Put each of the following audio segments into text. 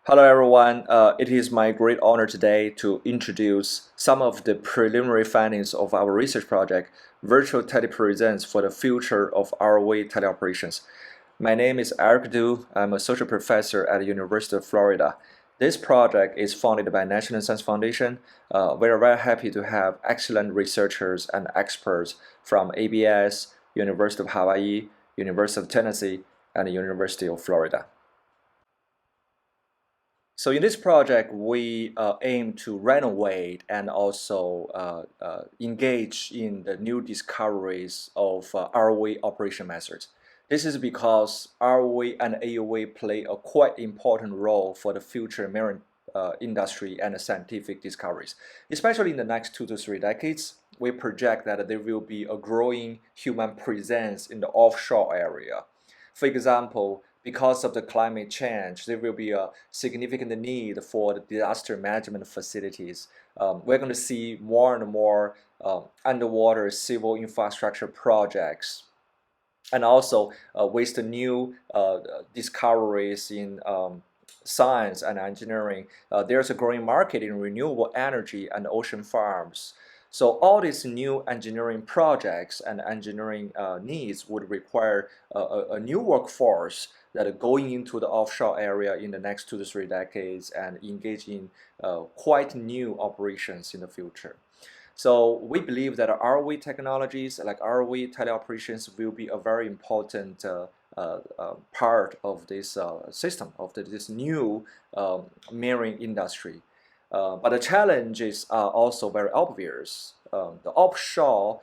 Hello everyone, it is my great honor today to introduce some of the preliminary findings of our research project, Virtual Telepresence for the Future of ROV Teleoperations. My name is Eric Du. I'm a social professor at the University of Florida. This project is funded by National Science Foundation. We are very happy to have excellent researchers and experts from ABS, University of Hawaii, University of Tennessee, and the University of Florida. So in this project, we aim to renovate and also engage in the new discoveries of ROV operation methods. This is because ROV and AUV play a quite important role for the future marine industry and scientific discoveries. Especially in the next 2 to 3 decades, we project that there will be a growing human presence in the offshore area. For example, because of the climate change, there will be a significant need for the disaster management facilities. We're going to see more and more underwater civil infrastructure projects. And also, with the new discoveries in science and engineering, there's a growing market in renewable energy and ocean farms. So all these new engineering projects and engineering needs would require a new workforce that are going into the offshore area in the next 2 to 3 decades and engage in quite new operations in the future. So we believe that ROV technologies like ROV teleoperations will be a very important part of this system, of this new marine industry. But the challenges are also very obvious. The offshore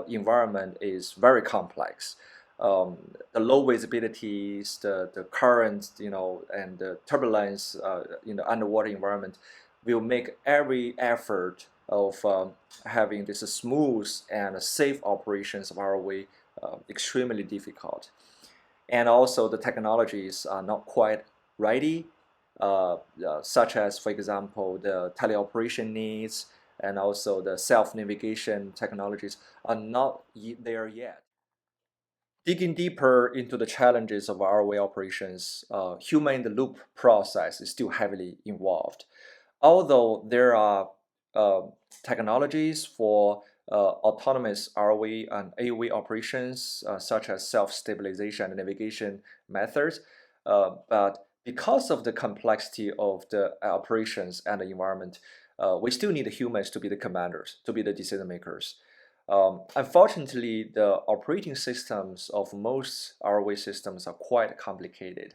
environment is very complex. The low visibilities, the current, and the turbulence in the underwater environment will make every effort of having this smooth and safe operations of ROV extremely difficult. And also the technologies are not quite ready, such as, for example, the teleoperation needs and also the self-navigation technologies are not there yet. Digging deeper into the challenges of ROV operations, human-in-the-loop process is still heavily involved. Although there are technologies for autonomous ROV and AUV operations, such as self-stabilization and navigation methods, but because of the complexity of the operations and the environment, we still need humans to be the commanders, to be the decision makers. Unfortunately, the operating systems of most ROV systems are quite complicated.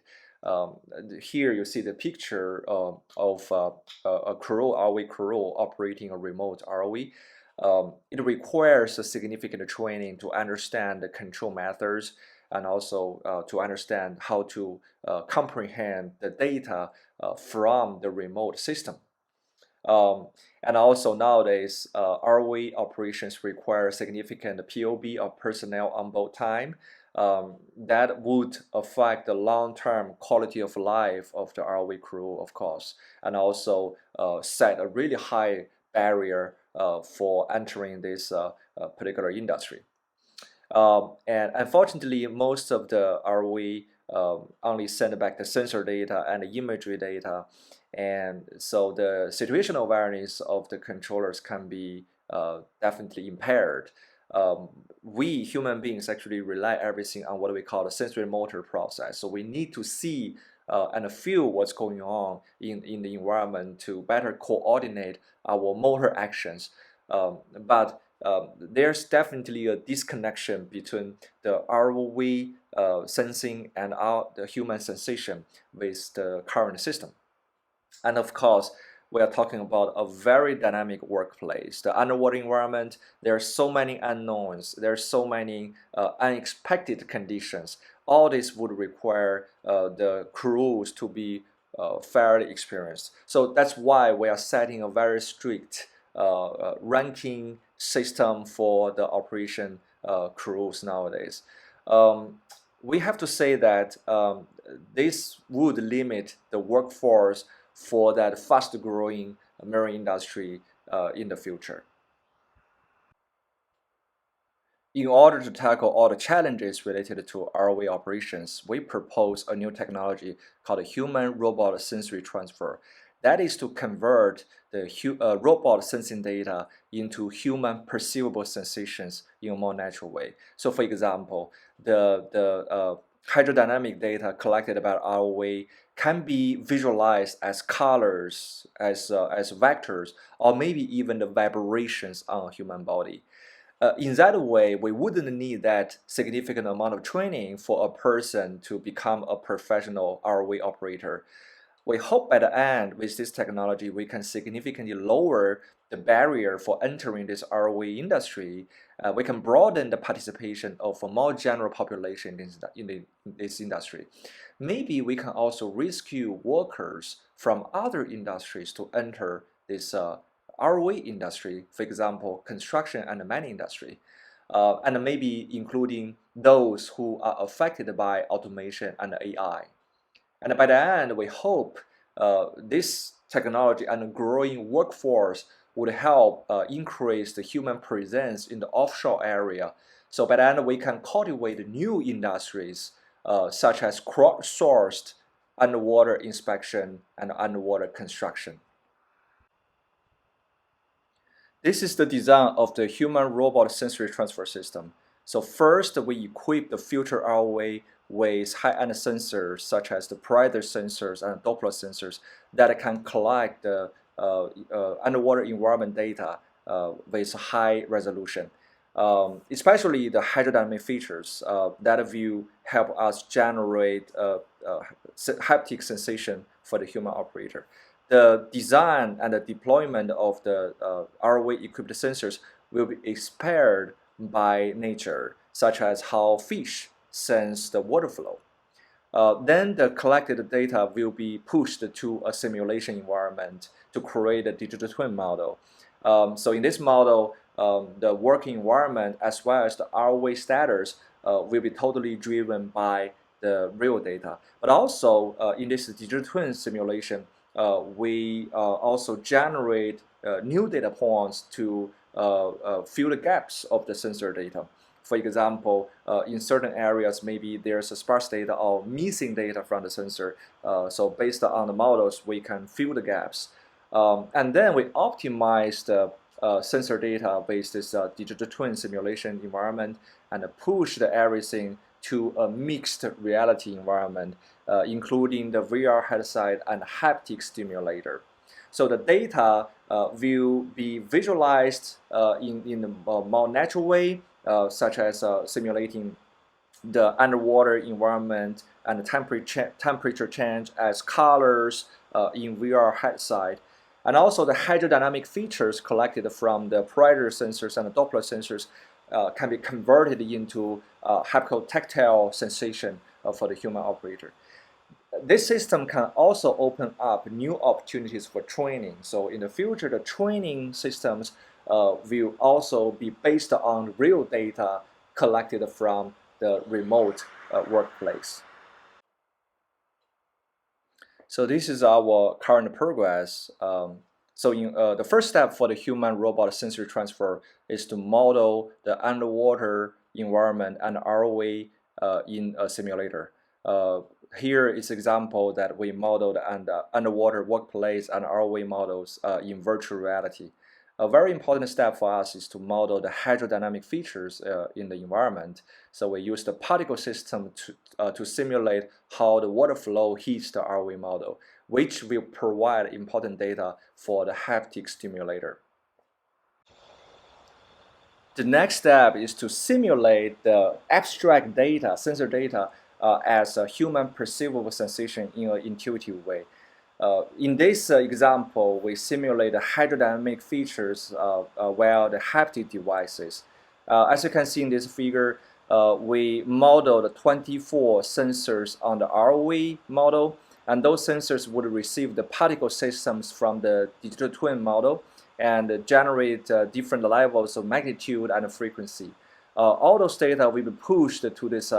Here you see the picture of a crew, ROV crew operating a remote ROV. It requires a significant training to understand the control methods and also to understand how to comprehend the data from the remote system. And also nowadays, ROV operations require significant POB or personnel on board time. That would affect the long-term quality of life of the ROV crew, of course, and also set a really high barrier for entering this particular industry. And unfortunately, most of the ROV only send back the sensor data and the imagery data, and so the situational awareness of the controllers can be definitely impaired. We human beings actually rely everything on what we call the sensory motor process. So we need to see and feel what's going on in the environment to better coordinate our motor actions. But there's definitely a disconnection between the ROV sensing and the human sensation with the current system. And of course, we are talking about a very dynamic workplace. The underwater environment, there are so many unknowns, there are so many unexpected conditions. All this would require the crews to be fairly experienced. So that's why we are setting a very strict ranking system for the operation crews nowadays. We have to say that this would limit the workforce for that fast-growing marine industry in the future. In order to tackle all the challenges related to ROV operations, we propose a new technology called human-robot sensory transfer. That is to convert the robot sensing data into human perceivable sensations in a more natural way. So, for example, the hydrodynamic data collected by ROV can be visualized as colors, as vectors, or maybe even the vibrations on a human body. In that way, we wouldn't need that significant amount of training for a person to become a professional ROV operator. We hope by the end, with this technology, we can significantly lower the barrier for entering this ROV industry. We can broaden the participation of a more general population in this industry. Maybe we can also rescue workers from other industries to enter this ROV industry, for example, construction and the mining industry, and maybe including those who are affected by automation and AI. And by the end, we hope this technology and a growing workforce would help increase the human presence in the offshore area. So by the end, we can cultivate new industries such as crowdsourced underwater inspection and underwater construction. This is the design of the human-robot sensory transfer system. So first, we equip the future ROV with high-end sensors such as the pressure sensors and Doppler sensors that can collect the underwater environment data with high resolution. Especially the hydrodynamic features that will help us generate haptic sensation for the human operator. The design and the deployment of the ROV-equipped sensors will be inspired by nature, such as how fish sense the water flow. Then the collected data will be pushed to a simulation environment to create a digital twin model. So in this model, the working environment as well as the ROV status will be totally driven by the real data. But also in this digital twin simulation, we also generate new data points to fill the gaps of the sensor data. For example, in certain areas, maybe there's a sparse data or missing data from the sensor. So based on the models, we can fill the gaps. And then we optimize the sensor data with this digital twin simulation environment and push everything to a mixed reality environment, including the VR headset and haptic stimulator. So the data will be visualized in a more natural way, such as simulating the underwater environment and the temperature change as colors in VR headset. And also the hydrodynamic features collected from the pressure sensors and the Doppler sensors can be converted into haptotactile sensation for the human operator. This system can also open up new opportunities for training. So in the future, the training systems will also be based on real data collected from the remote workplace. So this is our current progress. So the first step for the human-robot sensory transfer is to model the underwater environment and ROV in a simulator. Here is an example that we modeled an underwater workplace and ROV models in virtual reality. A very important step for us is to model the hydrodynamic features in the environment. So we use the particle system to simulate how the water flow hits the ROV model, which will provide important data for the haptic stimulator. The next step is to simulate the abstract data, sensor data, as a human perceivable sensation in an intuitive way. In this example, we simulate the hydrodynamic features via the haptic devices. As you can see in this figure, we modeled 24 sensors on the ROV model, and those sensors would receive the particle systems from the digital twin model and generate different levels of magnitude and frequency. All those data will be pushed to this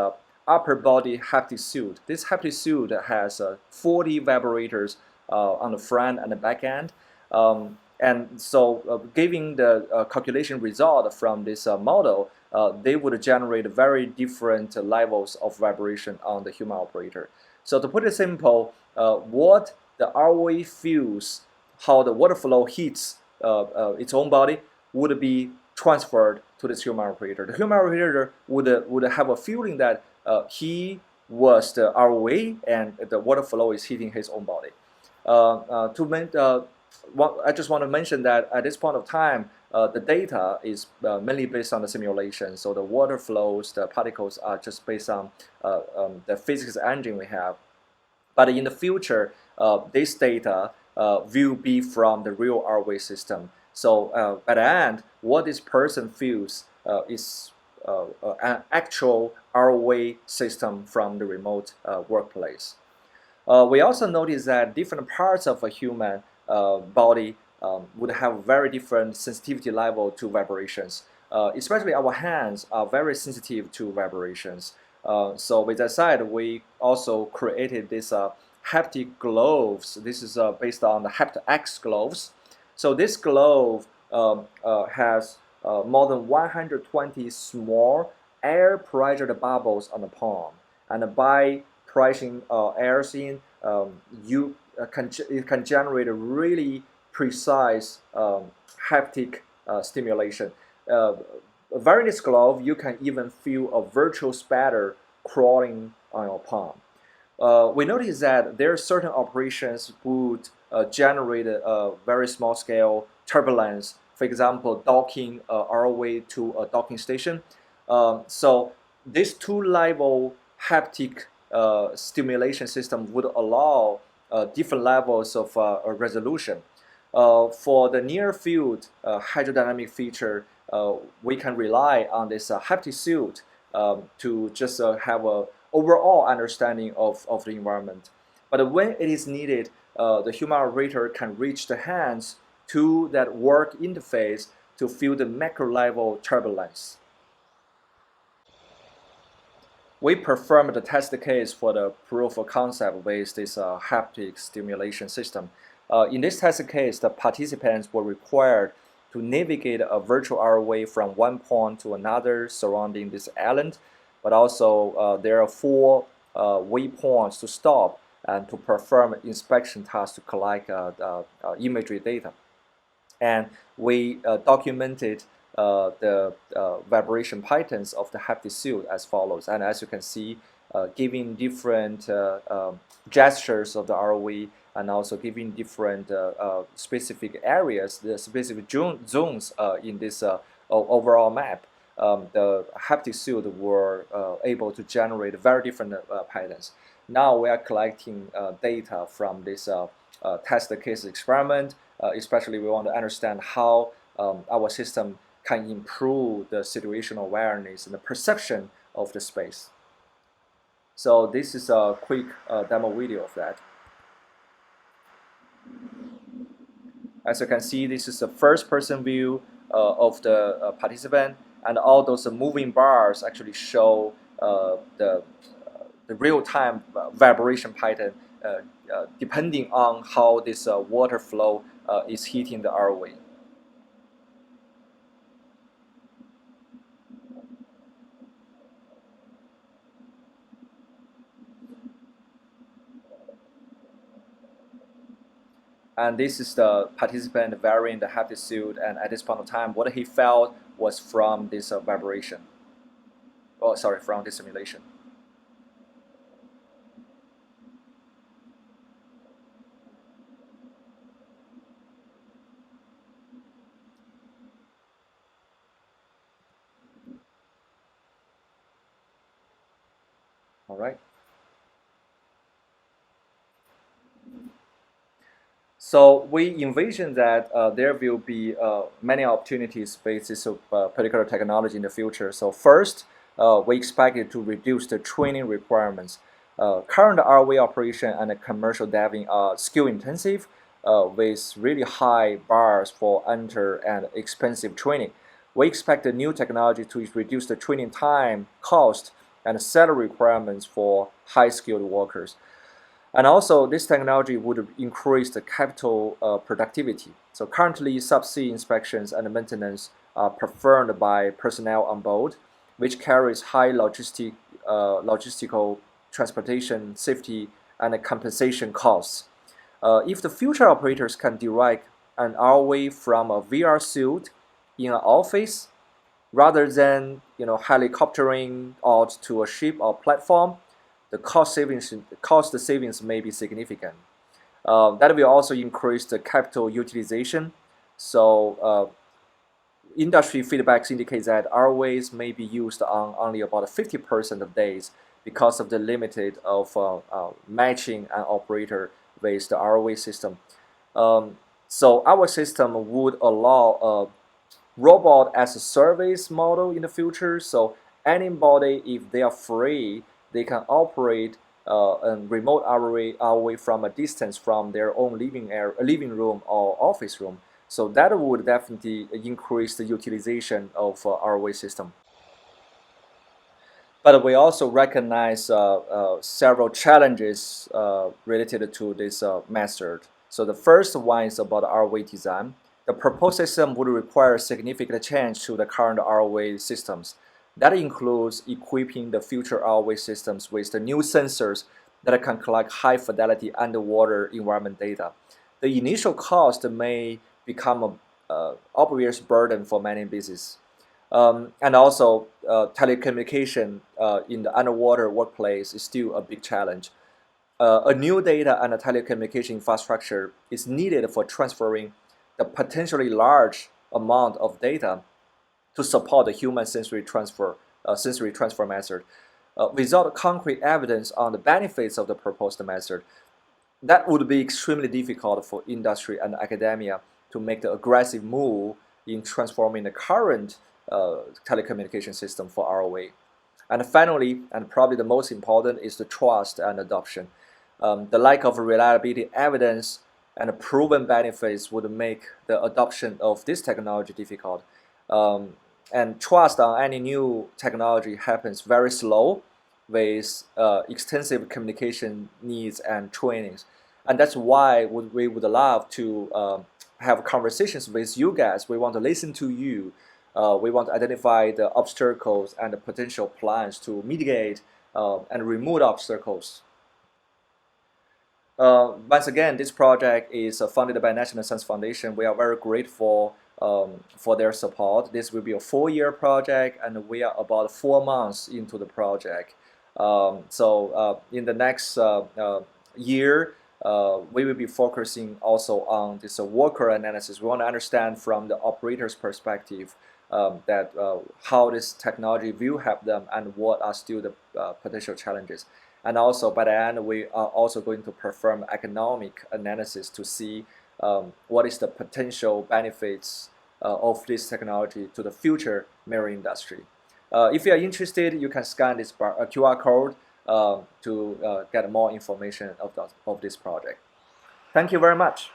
upper body haptic suit. This haptic suit has 40 vibrators on the front and the back end. And so giving the calculation result from this model, they would generate very different levels of vibration on the human operator. So to put it simple, what the ROV feels, how the water flow hits its own body, would be transferred to this human operator. The human operator would have a feeling that he was the ROV and the water flow is hitting his own body. I just want to mention that at this point of time, the data is mainly based on the simulation. So the water flows, the particles are just based on the physics engine we have. But in the future, this data will be from the real ROV system. So at the end, what this person feels is an actual ROV system from the remote workplace. We also notice that different parts of a human body would have very different sensitivity level to vibrations. Especially our hands are very sensitive to vibrations. So with that said, we also created this haptic gloves. This is based on the Haptic gloves. So this glove has more than 120 small air pressured bubbles on the palm, and by pressing air in, it can generate a really precise haptic stimulation. Wearing this glove, you can even feel a virtual spatter crawling on your palm. We notice that there are certain operations would generate a very small scale turbulence. For example, docking ROV to a docking station. So this two-level haptic stimulation system would allow different levels of resolution. For the near field hydrodynamic feature, we can rely on this haptic suit to just have an overall understanding of the environment. But when it is needed, the human operator can reach the hands to that work interface to feel the macro level turbulence. We performed the test case for the proof of concept with this haptic stimulation system. In this test case, the participants were required to navigate a virtual ROV from one point to another surrounding this island, but also there are 4 waypoints to stop and to perform inspection tasks to collect imagery data. And we documented the vibration patterns of the haptic suit as follows. And as you can see, giving different gestures of the ROV and also giving different specific areas, the specific zones in this overall map, the haptic suit were able to generate very different patterns. Now we are collecting data from this test case experiment. Especially we want to understand how our system can improve the situational awareness and the perception of the space. So this is a quick demo video of that. As you can see, this is a first-person view of the participant, and all those moving bars actually show the real-time vibration pattern depending on how this water flow is hitting the ROV. And this is the participant wearing the haptic suit, and at this point of time, what he felt was from this vibration. Oh, sorry, from this simulation. All right. So we envision that there will be many opportunities with this particular technology in the future. So first, we expect it to reduce the training requirements. Current ROV operation and commercial diving are skill intensive with really high bars for enter and expensive training. We expect the new technology to reduce the training time, cost, and salary requirements for high-skilled workers. And also, this technology would increase the capital productivity. So currently, subsea inspections and maintenance performed by personnel on board, which carries high logistical transportation, safety, and compensation costs. If the future operators can direct an ROV from a VR suit in an office rather than helicoptering out to a ship or platform, the cost savings may be significant. That will also increase the capital utilization. So industry feedbacks indicate that ROVs may be used on only about 50% of days because of the limited of matching an operator with the ROV system. So our system would allow a robot as a service model in the future. So anybody, if they are free, they can operate a remote ROV from a distance from their own living room or office room. So that would definitely increase the utilization of ROV system. But we also recognize several challenges related to this method. So the first one is about ROV design. The proposed system would require significant change to the current ROV systems. That includes equipping the future ROV systems with the new sensors that can collect high-fidelity underwater environment data. The initial cost may become an obvious burden for many businesses. And also, telecommunication in the underwater workplace is still a big challenge. A new data and a telecommunication infrastructure is needed for transferring the potentially large amount of data to support the human sensory transfer method. Without concrete evidence on the benefits of the proposed method, that would be extremely difficult for industry and academia to make the aggressive move in transforming the current telecommunication system for ROV. And finally, and probably the most important, is the trust and adoption. The lack of reliability evidence and proven benefits would make the adoption of this technology difficult. And trust on any new technology happens very slow with extensive communication needs and trainings. And that's why we would love to have conversations with you guys. We want to listen to you. We want to identify the obstacles and the potential plans to mitigate and remove obstacles. Once again, this project is funded by National Science Foundation. We are very grateful for their support. This will be a 4-year project, and we are about 4 months into the project. So in the next year, we will be focusing also on this worker analysis. We want to understand from the operator's perspective that how this technology will help them and what are still the potential challenges. And also by the end, we are also going to perform economic analysis to see what is the potential benefits of this technology to the future marine industry. If you are interested, you can scan this QR code to get more information of this project. Thank you very much.